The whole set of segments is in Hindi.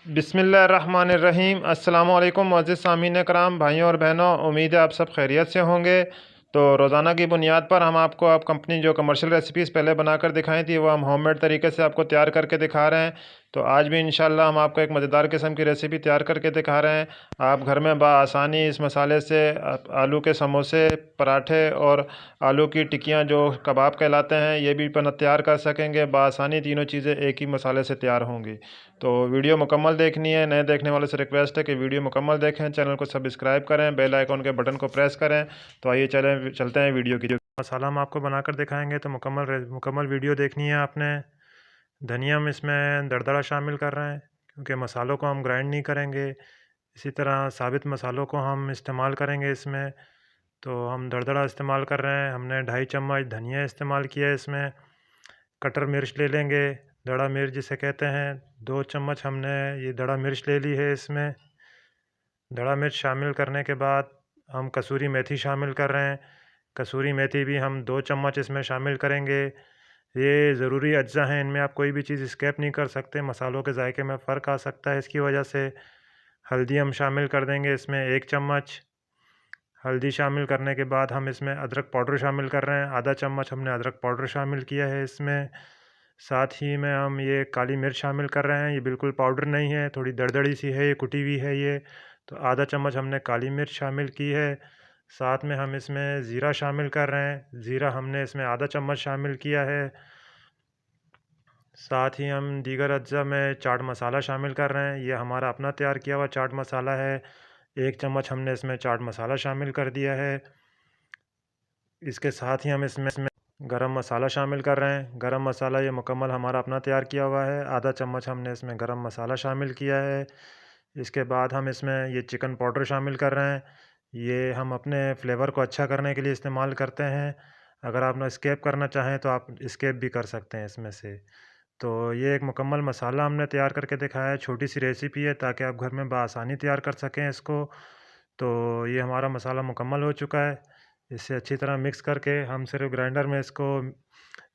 बिस्मिल्लाहिर्रहमानिर्रहीम। अस्सलामुअलैकुम मुअज़्ज़िज़ सामीन कराम, भाइयों और बहनों, उम्मीद है आप सब खैरियत से होंगे। तो रोज़ाना की बुनियाद पर हम आपको आप कंपनी जो कमर्शियल रेसिपीज़ पहले बनाकर दिखाई थी वो हम होममेड तरीके से आपको तैयार करके दिखा रहे हैं। तो आज भी इंशाल्लाह हम आपको एक मज़ेदार किस्म की रेसिपी तैयार करके दिखा रहे हैं। आप घर में बआसानी इस मसाले से आलू के समोसे, पराठे और आलू की टिक्कियाँ जो कबाब कहलाते हैं ये भी तैयार कर सकेंगे। बआसानी तीनों चीज़ें एक ही मसाले से तैयार होंगी। तो वीडियो मुकम्मल देखनी है। नए देखने वालों से रिक्वेस्ट है कि वीडियो मुकम्मल देखें, चैनल को सब्सक्राइब करें, बेल आइकन के बटन को प्रेस करें। तो आइए चलते हैं वीडियो की। मसाला हम आपको बनाकर दिखाएंगे तो मुकम्मल वीडियो देखनी है आपने। धनिया हम इसमें दरदरा शामिल कर रहे हैं क्योंकि मसालों को हम ग्राइंड नहीं करेंगे। इसी तरह साबित मसालों को हम इस्तेमाल करेंगे इसमें। तो हम दरदरा इस्तेमाल कर रहे हैं। हमने 2.5 चम्मच धनिया इस्तेमाल किया है इसमें। कटर मिर्च ले लेंगे, दड़ा मिर्च जिसे कहते हैं। 2 चम्मच हमने ये दड़ा मिर्च ले ली है इसमें। दड़ा मिर्च शामिल करने के बाद हम कसूरी मेथी शामिल कर रहे हैं। कसूरी मेथी भी हम 2 चम्मच इसमें शामिल करेंगे। ये ज़रूरी अज्जा हैं, इनमें आप कोई भी चीज़ स्किप नहीं कर सकते। मसालों के जायके में फ़र्क आ सकता है इसकी वजह से। हल्दी हम शामिल कर देंगे इसमें 1 चम्मच। हल्दी शामिल करने के बाद हम इसमें अदरक पाउडर शामिल कर रहे हैं। आधा चम्मच हमने अदरक पाउडर शामिल किया है इसमें। साथ ही में हम ये काली मिर्च शामिल कर रहे हैं। ये बिल्कुल पाउडर नहीं है, थोड़ी दरदड़ी सी है, ये कुटी हुई है ये। तो आधा चम्मच हमने काली मिर्च शामिल की है। साथ में हम इसमें ज़ीरा शामिल कर रहे हैं। ज़ीरा हमने इसमें आधा चम्मच शामिल किया है। साथ ही हम दीगर अज्जा में चाट मसाला शामिल कर रहे हैं। ये हमारा अपना तैयार किया हुआ चाट मसाला है। 1 चम्मच हमने इसमें चाट मसाला शामिल कर दिया है। इसके साथ ही हम इसमें गरम मसाला शामिल कर रहे हैं। गरम मसाला ये मुकम्मल हमारा अपना तैयार किया हुआ है। आधा चम्मच हमने इसमें गरम मसाला शामिल किया है। इसके बाद हम इसमें ये चिकन पाउडर शामिल कर रहे हैं। ये हम अपने फ्लेवर को अच्छा करने के लिए इस्तेमाल करते हैं। अगर आप ना स्किप करना चाहें तो आप स्किप भी कर सकते हैं इसमें से। तो ये एक मुकम्मल मसाला हमने तैयार करके दिखाया है। छोटी सी रेसिपी है ताकि आप घर में बआसानी तैयार कर सकें इसको। तो ये हमारा मसाला मुकम्मल हो चुका है। इसे अच्छी तरह मिक्स करके हम सिर्फ ग्राइंडर में इसको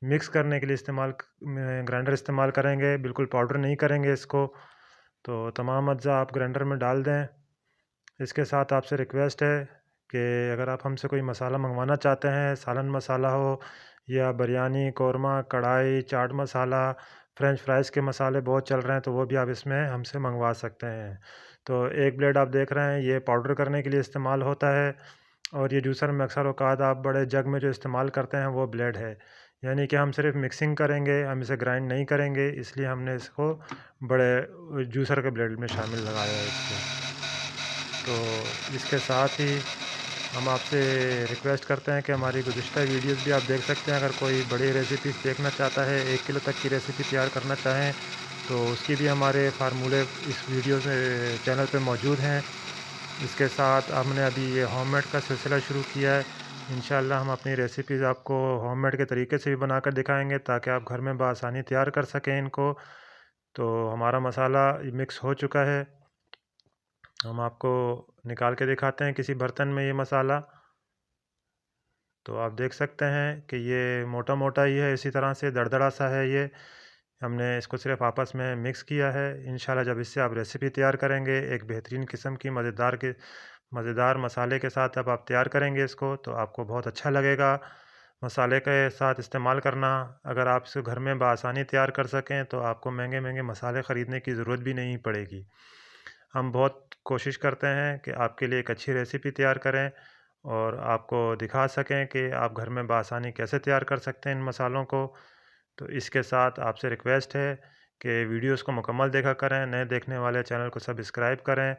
मिक्स करने के लिए ग्राइंडर इस्तेमाल करेंगे, बिल्कुल पाउडर नहीं करेंगे इसको। तो तमाम अज्जा आप ग्राइंडर में डाल दें। इसके साथ आपसे रिक्वेस्ट है कि अगर आप हमसे कोई मसाला मंगवाना चाहते हैं, सालन मसाला हो या बिरयानी, कौरमा, कढ़ाई, चाट मसाला, फ्रेंच फ्राइज़ के मसाले बहुत चल रहे हैं तो वो भी आप इसमें हमसे मंगवा सकते हैं। तो एक ब्लेड आप देख रहे हैं ये पाउडर करने के लिए इस्तेमाल होता है। और ये जूसर में अक्सर औकात आप बड़े जग में जो इस्तेमाल करते हैं वो ब्लेड है। यानी कि हम सिर्फ मिक्सिंग करेंगे, हम इसे ग्राइंड नहीं करेंगे, इसलिए हमने इसको बड़े जूसर के ब्लेड में शामिल लगाया है इसको। तो इसके साथ ही हम आपसे रिक्वेस्ट करते हैं कि हमारी गुज़िश्ता वीडियोज़ भी आप देख सकते हैं। अगर कोई बड़ी रेसिपीज़ देखना चाहता है, 1 किलो तक की रेसिपी तैयार करना चाहें तो उसकी भी हमारे फार्मूले इस वीडियो में चैनल पे मौजूद हैं। इसके साथ हमने अभी ये होममेड का सिलसिला शुरू किया है। इंशाल्लाह हम अपनी रेसिपीज़ आपको होममेड के तरीके से भी बनाकर दिखाएंगे ताकि आप घर में बआसानी तैयार कर सकें इनको। तो हमारा मसाला मिक्स हो चुका है। हम आपको निकाल के दिखाते हैं किसी बर्तन में ये मसाला। तो आप देख सकते हैं कि ये मोटा मोटा ही है, इसी तरह से दरदरा सा है ये। हमने इसको सिर्फ आपस में मिक्स किया है। इंशाल्लाह जब इससे आप रेसिपी तैयार करेंगे एक बेहतरीन किस्म की मज़ेदार मसाले के साथ अब आप तैयार करेंगे इसको तो आपको बहुत अच्छा लगेगा। मसाले के साथ इस्तेमाल करना अगर आप इसे घर में बआसानी तैयार कर सकें तो आपको महंगे महंगे मसाले ख़रीदने की ज़रूरत भी नहीं पड़ेगी। हम बहुत कोशिश करते हैं कि आपके लिए एक अच्छी रेसिपी तैयार करें और आपको दिखा सकें कि आप घर में बआसानी कैसे तैयार कर सकते हैं इन मसालों को। तो इसके साथ आपसे रिक्वेस्ट है कि वीडियोस को मुकम्मल देखा करें। नए देखने वाले चैनल को सब्सक्राइब करें,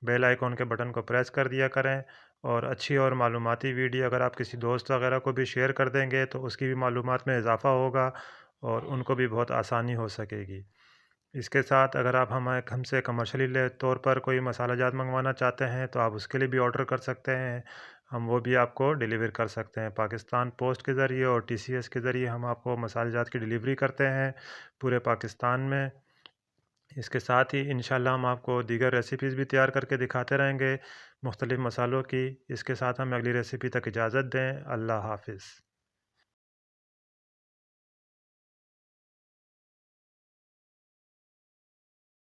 बेल आइकॉन के बटन को प्रेस कर दिया करें। और अच्छी और मालूमाती वीडियो अगर आप किसी दोस्त वगैरह को भी शेयर कर देंगे तो उसकी भी मालूमात में इजाफ़ा होगा और उनको भी बहुत आसानी हो सकेगी। इसके साथ अगर आप हमसे कमर्शियली तौर पर कोई मसाला जात मंगवाना चाहते हैं तो आप उसके लिए भी ऑर्डर कर सकते हैं। हम वो भी आपको डिलीवर कर सकते हैं। पाकिस्तान पोस्ट के ज़रिए और टीसीएस के ज़रिए हम आपको मसाले जात की डिलीवरी करते हैं पूरे पाकिस्तान में। इसके साथ ही इंशाल्लाह हम आपको दीगर रेसिपीज़ भी तैयार करके दिखाते रहेंगे मुख्तलिफ़ मसालों की। इसके साथ हमें अगली रेसिपी तक इजाज़त दें। अल्लाह हाफ़िज़।